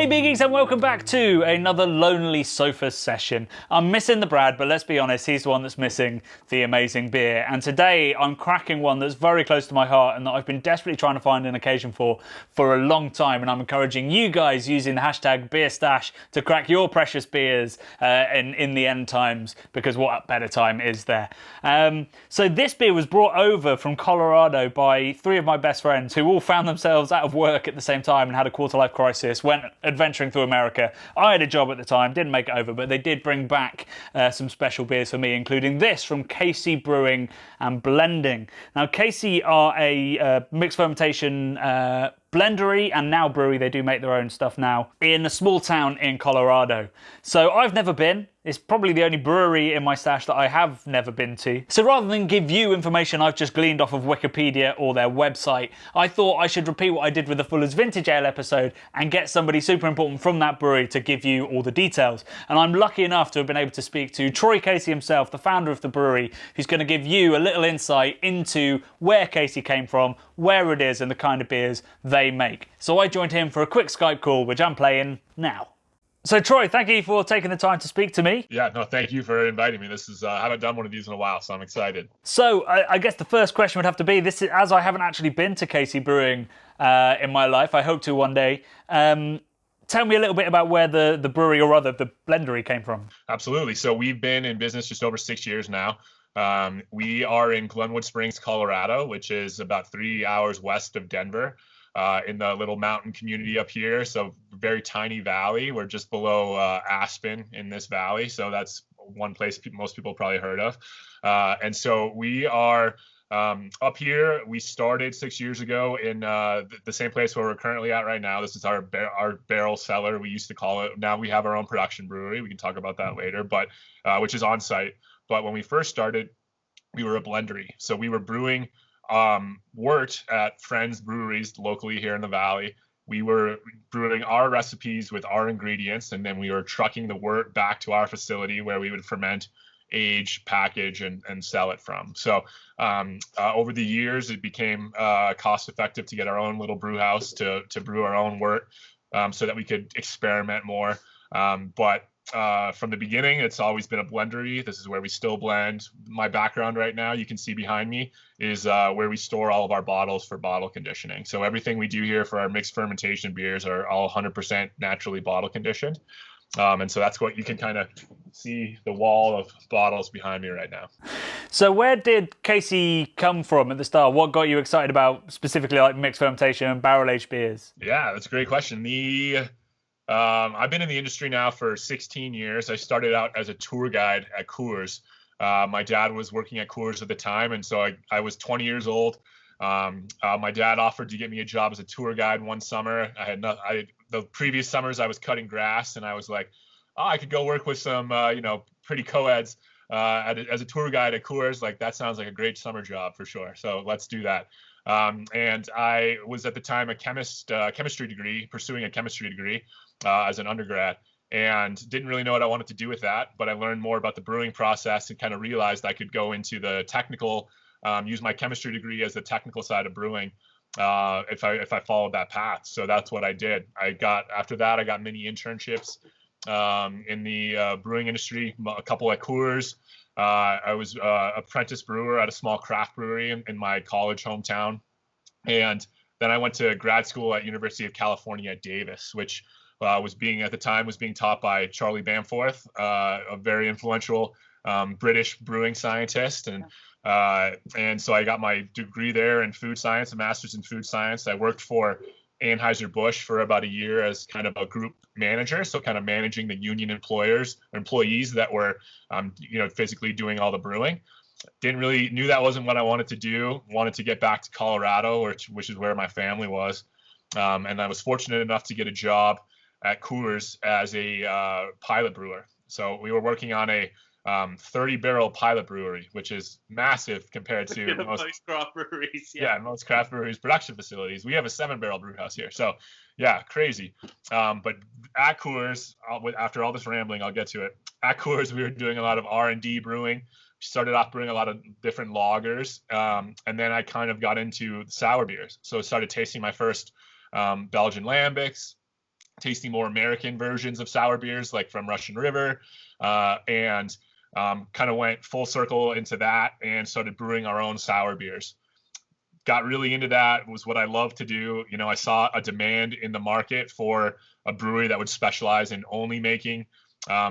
Hey Big Geeks, and welcome back to another Lonely Sofa session. I'm missing the Brad, but let's be honest, he's the one that's missing the amazing beer. And today I'm cracking one that's very close to my heart and that I've been desperately trying to find an occasion for a long time. And I'm encouraging you guys using the hashtag BeerStash to crack your precious beers in the end times, because what better time is there? So this beer was brought over from Colorado by three of my best friends who all found themselves out of work at the same time and had a quarter-life crisis, went adventuring through America. I had a job at the time, didn't make it over, but they did bring back some special beers for me, including this from Casey Brewing and Blending. Now, Casey are a mixed fermentation blendery and now brewery. They do make their own stuff now in a small town in Colorado. So I've never been. It's probably the only brewery in my stash that I have never been to. So rather than give you information I've just gleaned off of Wikipedia or their website, I thought I should repeat what I did with the Fuller's Vintage Ale episode and get somebody super important from that brewery to give you all the details. And I'm lucky enough to have been able to speak to Troy Casey himself, the founder of the brewery, who's going to give you a little insight into where Casey came from, where it is, and the kind of beers they make. So I joined him for a quick Skype call, which I'm playing now. So Troy, thank you for taking the time to speak to me. Yeah, no, thank you for inviting me. This is I haven't done one of these in a while, so I'm excited. So I guess the first question would have to be, this is, as I haven't actually been to Casey Brewing in my life, I hope to one day. Tell me a little bit about where the brewery, or rather the blendery, came from. Absolutely. So we've been in business just over 6 years now. We are in Glenwood Springs, Colorado, which is about 3 hours west of Denver. In the little mountain community up here. So very tiny valley. We're just below Aspen in this valley. So that's one place most people probably heard of. And so we are up here. We started 6 years ago in the same place where we're currently at right now. This is our barrel cellar, we used to call it. Now we have our own production brewery. We can talk about that later, but which is on site. But when we first started, we were a blendery. So we were brewing wort at friends' breweries locally here in the valley. We were brewing our recipes with our ingredients, and then we were trucking the wort back to our facility where we would ferment, age, package, and sell it from. So over the years, it became cost effective to get our own little brew house to brew our own wort so that we could experiment more. But from the beginning, it's always been a blendery. This is where we still blend. My background right now, you can see behind me, is where we store all of our bottles for bottle conditioning. So everything we do here for our mixed fermentation beers are all 100% naturally bottle conditioned. And so that's what you can kind of see, the wall of bottles behind me right now. So where did Casey come from at the start? What got you excited about specifically like mixed fermentation and barrel-aged beers? Yeah, that's a great question. I've been in the industry now for 16 years. I started out as a tour guide at Coors. My dad was working at Coors at the time, and so I was 20 years old. My dad offered to get me a job as a tour guide one summer. The previous summers I was cutting grass, and I was like, oh, I could go work with some pretty co-eds as a tour guide at Coors. Like, that sounds like a great summer job for sure. So let's do that. And I was at the time pursuing a chemistry degree as an undergrad, and didn't really know what I wanted to do with that. But I learned more about the brewing process and kind of realized I could go into the technical, use my chemistry degree as the technical side of brewing if I followed that path. So that's what I did. After that, I got many internships in the brewing industry, a couple at Coors. I was an apprentice brewer at a small craft brewery in my college hometown. And then I went to grad school at University of California at Davis, which was being taught by Charlie Bamforth, a very influential British brewing scientist. And so I got my degree there in food science, a master's in food science. I worked for Anheuser-Busch for about a year as kind of a group manager, so kind of managing the union employees that were, physically doing all the brewing. Knew that wasn't what I wanted to do. Wanted to get back to Colorado, which is where my family was, and I was fortunate enough to get a job at Coors as a pilot brewer. So we were working on a 30-barrel pilot brewery, which is massive compared to most craft breweries. Yeah, most craft breweries' production facilities. We have a 7-barrel brew house here. So yeah, crazy. But at Coors, after all this rambling, I'll get to it. At Coors, we were doing a lot of R&D brewing. We started off brewing a lot of different lagers. And then I kind of got into sour beers. So I started tasting my first Belgian lambics, tasting more American versions of sour beers, like from Russian River, and kind of went full circle into that and started brewing our own sour beers. Got really into that. It was what I love to do. You know, I saw a demand in the market for a brewery that would specialize in only making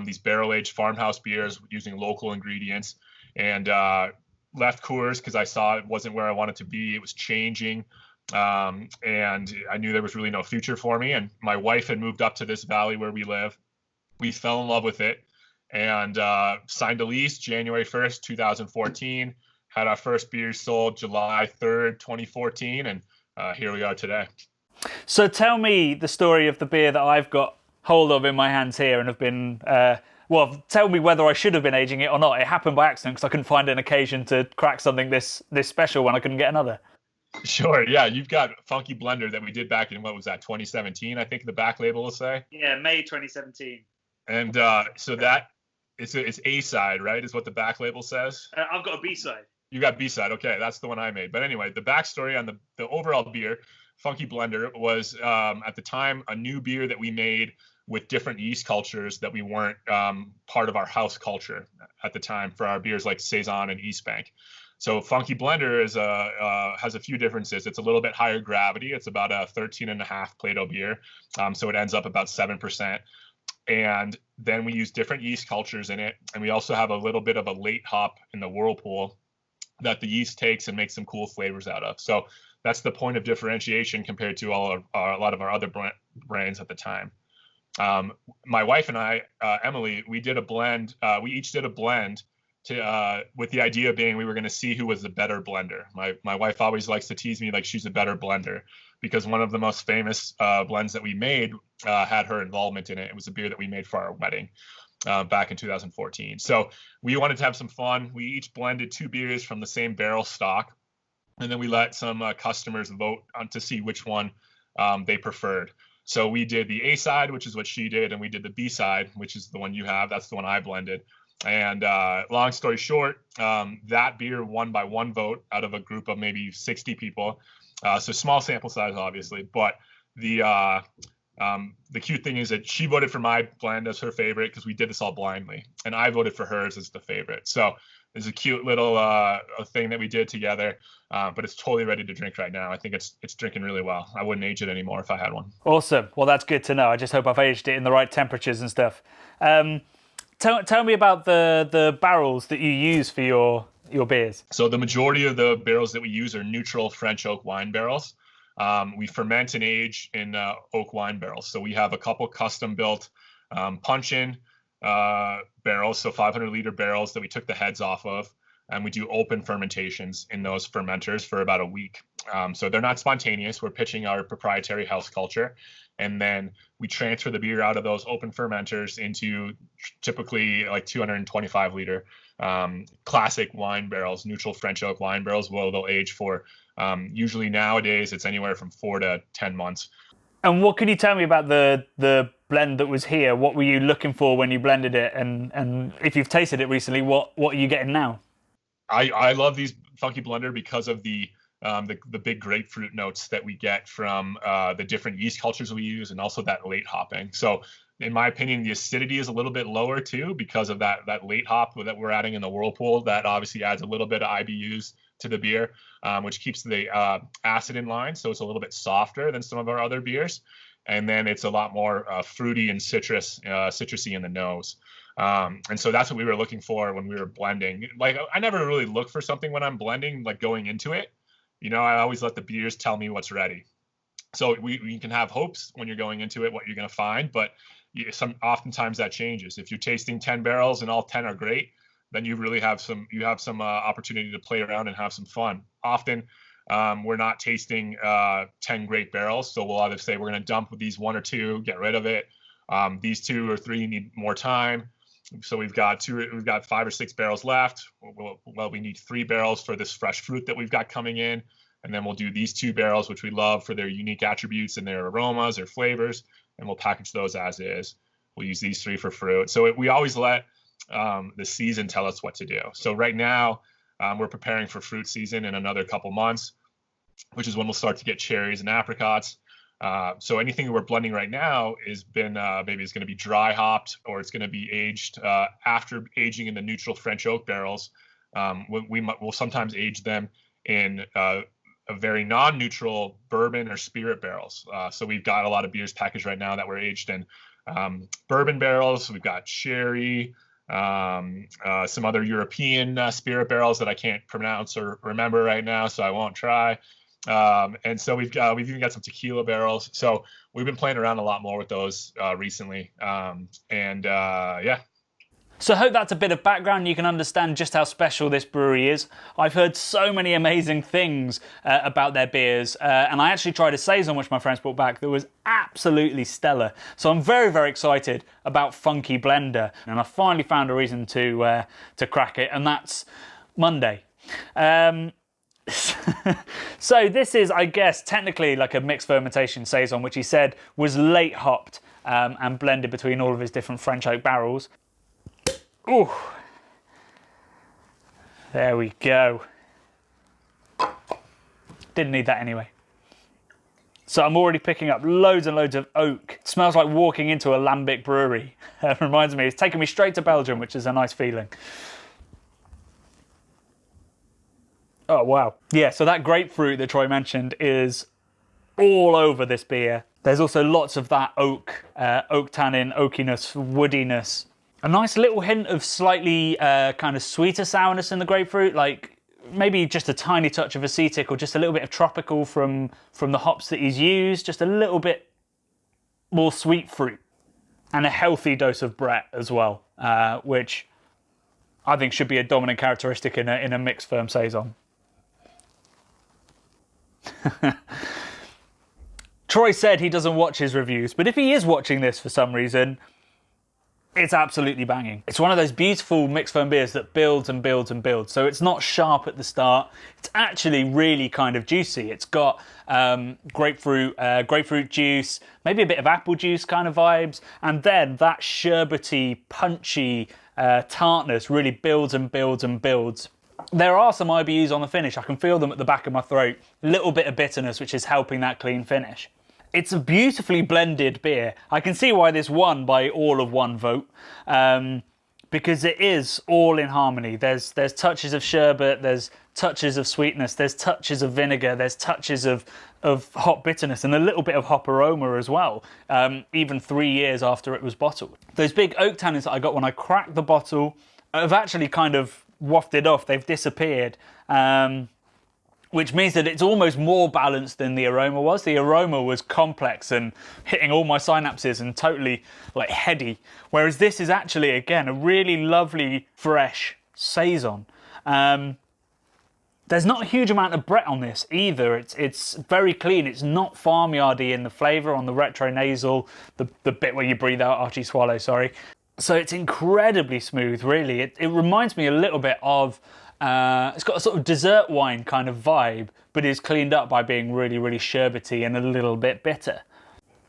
these barrel-aged farmhouse beers using local ingredients, and left Coors because I saw it wasn't where I wanted to be. It was changing. And I knew there was really no future for me. And my wife had moved up to this valley where we live. We fell in love with it and signed a lease January 1st, 2014. Had our first beer sold July 3rd, 2014. And here we are today. So tell me the story of the beer that I've got hold of in my hands here and have been, well, tell me whether I should have been aging it or not. It happened by accident because I couldn't find an occasion to crack something this special when I couldn't get another. Sure. Yeah. You've got Funky Blender that we did back in, what was that, 2017, I think the back label will say? Yeah, May 2017. And so that, it's A side, right, is what the back label says? I've got a B side. You got B side. Okay. That's the one I made. But anyway, the backstory on the overall beer, Funky Blender, was at the time a new beer that we made with different yeast cultures that we weren't part of our house culture at the time for our beers like Saison and East Bank. So Funky Blender is has a few differences. It's a little bit higher gravity. It's about a 13.5 Plato beer. So it ends up about 7%. And then we use different yeast cultures in it. And we also have a little bit of a late hop in the whirlpool that the yeast takes and makes some cool flavors out of. So that's the point of differentiation compared to a lot of our other brands at the time. My wife and I, Emily, we did a blend. We each did a blend to with the idea being we were going to see who was the better blender. My wife always likes to tease me like she's a better blender because one of the most famous blends that we made had her involvement in it. It was a beer that we made for our wedding back in 2014. So we wanted to have some fun. We each blended 2 beers from the same barrel stock, and then we let some customers vote on to see which one they preferred. So we did the A side, which is what she did, and we did the B side, which is the one you have. That's the one I blended. And long story short, that beer won by 1 vote out of a group of maybe 60 people. So small sample size, obviously. But the cute thing is that she voted for my blend as her favorite because we did this all blindly, and I voted for hers as the favorite. So it's a cute little thing that we did together, but it's totally ready to drink right now. I think it's drinking really well. I wouldn't age it anymore if I had one. Awesome. Well, that's good to know. I just hope I've aged it in the right temperatures and stuff. Tell me about the barrels that you use for your beers. So the majority of the barrels that we use are neutral French oak wine barrels. We ferment and age in oak wine barrels. So we have a couple custom built punch-in barrels, so 500-liter barrels that we took the heads off of, and we do open fermentations in those fermenters for about a week. So they're not spontaneous. We're pitching our proprietary house culture, and then we transfer the beer out of those open fermenters into typically like 225-liter classic wine barrels, neutral French oak wine barrels. Well, they'll age for usually nowadays it's anywhere from 4 to 10 months. And what can you tell me about the blend that was here? What were you looking for when you blended it? And if you've tasted it recently, what are you getting now? I love these Funky Blender because of the big grapefruit notes that we get from the different yeast cultures we use, and also that late hopping. So in my opinion, the acidity is a little bit lower too because of that late hop that we're adding in the whirlpool. That obviously adds a little bit of IBUs to the beer, which keeps the acid in line. So it's a little bit softer than some of our other beers. And then it's a lot more fruity and citrusy in the nose. And so that's what we were looking for when we were blending. Like, I never really look for something when I'm blending, like going into it. You know, I always let the beers tell me what's ready. So we can have hopes when you're going into it, what you're going to find, but oftentimes that changes. If you're tasting 10 barrels and all 10 are great, then you really have some opportunity to play around and have some fun. Often we're not tasting 10 great barrels, so we'll either say we're going to dump these 1 or 2, get rid of it. These 2 or 3 need more time. So we've got 5 or 6 barrels left. Well, we need 3 barrels for this fresh fruit that we've got coming in. And then we'll do these 2 barrels, which we love for their unique attributes and their aromas or flavors. And we'll package those as is. We'll use these 3 for fruit. So we always let the season tell us what to do. So right now we're preparing for fruit season in another couple months, which is when we'll start to get cherries and apricots. So anything we're blending right now is been maybe it's going to be dry hopped, or it's going to be aged after aging in the neutral French oak barrels. We'll sometimes age them in a very non-neutral bourbon or spirit barrels. So we've got a lot of beers packaged right now that were aged in bourbon barrels. We've got sherry, some other European spirit barrels that I can't pronounce or remember right now, so I won't try. And so we've even got some tequila barrels. So we've been playing around a lot more with those recently. Yeah. So I hope that's a bit of background. You can understand just how special this brewery is. I've heard so many amazing things about their beers, and I actually tried a saison which my friends brought back that was absolutely stellar. So I'm very, very excited about Funky Blender, and I finally found a reason to crack it, and that's Monday. So this is, I guess, technically like a mixed fermentation saison, which he said was late hopped and blended between all of his different French oak barrels. Ooh, there we go. Didn't need that anyway. So I'm already picking up loads and loads of oak. It smells like walking into a lambic brewery. It reminds me, it's taken me straight to Belgium, which is a nice feeling. Oh, wow. Yeah, so that grapefruit that Troy mentioned is all over this beer. There's also lots of that oak tannin, oakiness, woodiness. A nice little hint of slightly kind of sweeter sourness in the grapefruit, like maybe just a tiny touch of acetic or just a little bit of tropical from the hops that he's used, just a little bit more sweet fruit. And a healthy dose of Brett as well, which I think should be a dominant characteristic in a mixed firm saison. Troy said he doesn't watch his reviews, but if he is watching this for some reason, it's absolutely banging. It's one of those beautiful mixed firm beers that builds and builds and builds. So it's not sharp at the start. It's actually really kind of juicy. It's got grapefruit juice, maybe a bit of apple juice kind of vibes, and then that sherbety, punchy tartness really builds and builds and builds. There are some IBUs on the finish. I can feel them at the back of my throat. A little bit of bitterness, which is helping that clean finish. It's a beautifully blended beer. I can see why this won by all of one vote, because it is all in harmony. There's touches of sherbet, there's touches of sweetness, there's touches of vinegar, there's touches of hop bitterness, and a little bit of hop aroma as well, even 3 years after it was bottled. Those big oak tannins that I got when I cracked the bottle have actually kind of wafted off. They've disappeared. Which means that it's almost more balanced than the aroma was. The aroma was complex and hitting all my synapses and totally like heady. Whereas this is actually, again, a really lovely, fresh saison. There's not a huge amount of Brett on this either. It's very clean. It's not farmyardy in the flavour on the retronasal, the bit where you breathe out after you swallow, sorry. So it's incredibly smooth, really. It reminds me a little bit of it's got a sort of dessert wine kind of vibe, but is cleaned up by being really, really sherbety and a little bit bitter.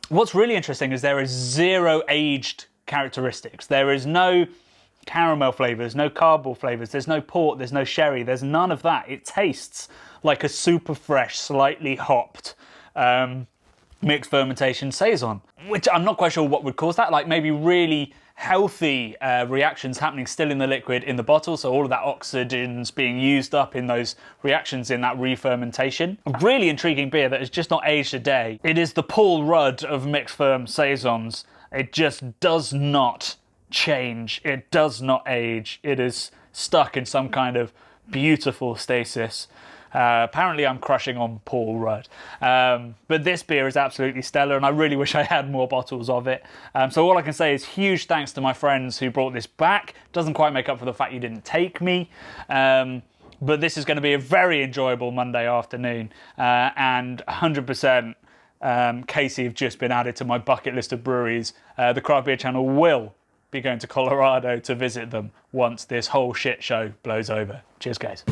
What's really interesting is there is 0 aged characteristics. There is no caramel flavours, no carbol flavours, there's no port, there's no sherry, there's none of that. It tastes like a super fresh, slightly hopped mixed fermentation saison, which I'm not quite sure what would cause that, like maybe really healthy reactions happening still in the liquid in the bottle, so all of that oxygen's being used up in those reactions in that re-fermentation. A really intriguing beer that is just not aged a day. It is the Paul Rudd of mixed firm saisons. It just does not change. It does not age. It is stuck in some kind of beautiful stasis. Apparently I'm crushing on Paul Rudd. But this beer is absolutely stellar, and I really wish I had more bottles of it. So all I can say is huge thanks to my friends who brought this back. Doesn't quite make up for the fact you didn't take me. But this is going to be a very enjoyable Monday afternoon. And 100% Casey have just been added to my bucket list of breweries. The Craft Beer Channel will be going to Colorado to visit them once this whole shit show blows over. Cheers, guys.